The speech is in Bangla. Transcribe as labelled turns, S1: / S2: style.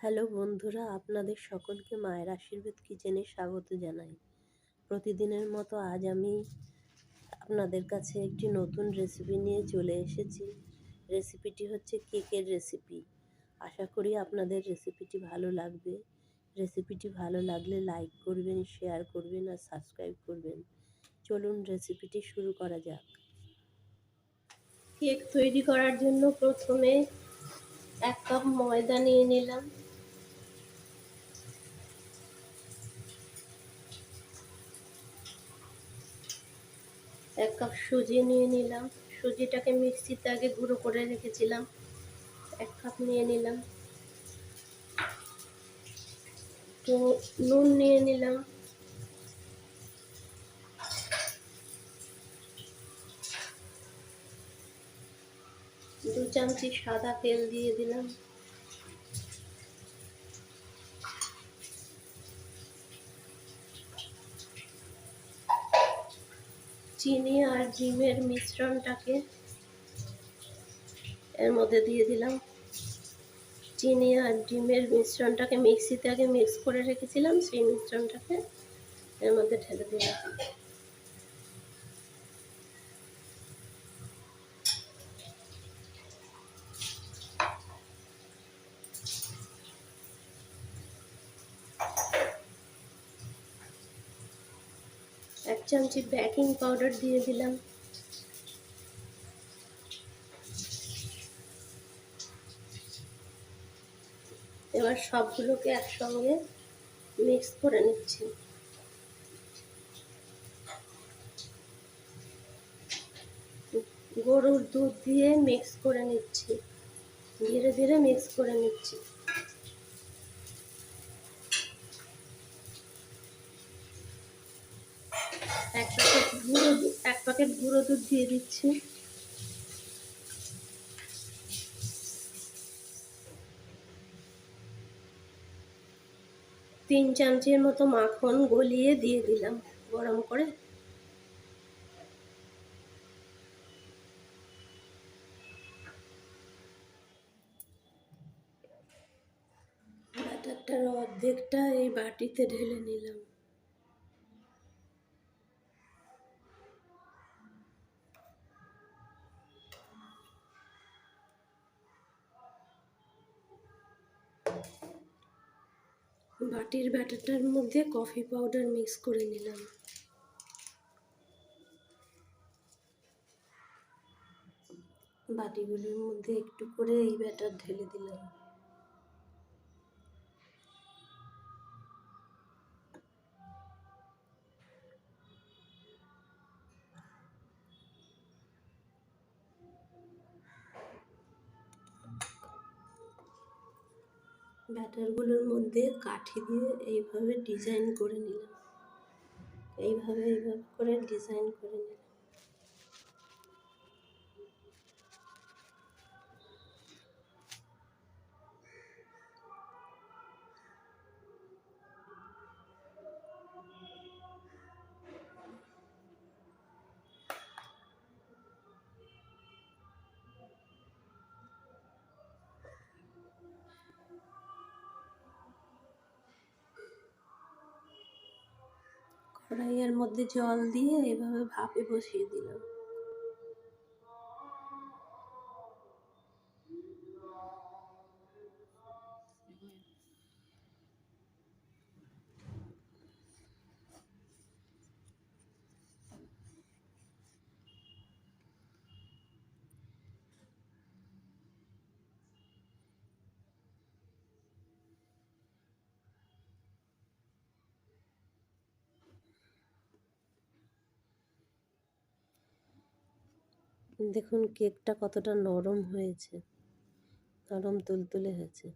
S1: হ্যালো বন্ধুরা, আপনাদের সকলকে মায়ের আশীর্বাদ কিচেনে স্বাগত জানাই। প্রতিদিনের মতো আজ আমি আপনাদের কাছে একটি নতুন রেসিপি নিয়ে চলে এসেছি। রেসিপিটি হচ্ছে কেকের রেসিপি। আশা করি আপনাদের রেসিপিটি ভালো লাগবে। রেসিপিটি ভালো লাগলে লাইক করবেন, শেয়ার করবেন আর সাবস্ক্রাইব করবেন। চলুন রেসিপিটি শুরু করা যাক।
S2: কেক তৈরি করার জন্য প্রথমে 1 কাপ ময়দা নিয়ে নিলাম। এক কাপ সুজি নিয়ে নিলাম। সুজিটাকে মিক্সিতে আগে গুঁড়ো করে রেখেছিলাম। 1 কাপ নিয়ে নিলাম। তো নুন নিয়ে নিলাম। দু চামচি সাদা তেল দিয়ে দিলাম। চিনি আর ডিমের মিশ্রণটাকে এর মধ্যে দিয়ে দিলাম। চিনি আর ডিমের মিশ্রণটাকে মিক্সিতে আগে মিক্স করে রেখেছিলাম, সেই মিশ্রণটাকে এর মধ্যে ঢেলে দিলাম। এক চামচি বেকিং পাউডার দিয়ে দিলাম। এবার সবগুলোকে একসঙ্গে মিক্স করে নিচ্ছি। গরুর দুধ দিয়ে মিক্স করে নিচ্ছি, ধীরে ধীরে মিক্স করে নিচ্ছি। এক প্যাকেট গুঁড়ো দুধ দিয়ে দিচ্ছি। তিন চামচের মতো মাখন গলিয়ে দিয়ে দিলাম গরম করে। ব্যাটারটার অর্ধেকটা এই বাটিতে ঢেলে নিলাম। বাটির ব্যাটারটার মধ্যে কফি পাউডার মিক্স করে নিলাম। বাটিগুলোর মধ্যে একটু করে এই ব্যাটার ঢেলে দিলাম। ব্যাটারগুলোর মধ্যে কাঠি দিয়ে এইভাবে ডিজাইন করে নিলাম। এইভাবে করে ডিজাইন করে নিলাম। কড়াইয়ের মধ্যে জল দিয়ে এভাবে ভাপে বসিয়ে দিলাম। দেখুন কেকটা কতটা নরম হয়েছে, নরম তুলতুলে হয়েছে।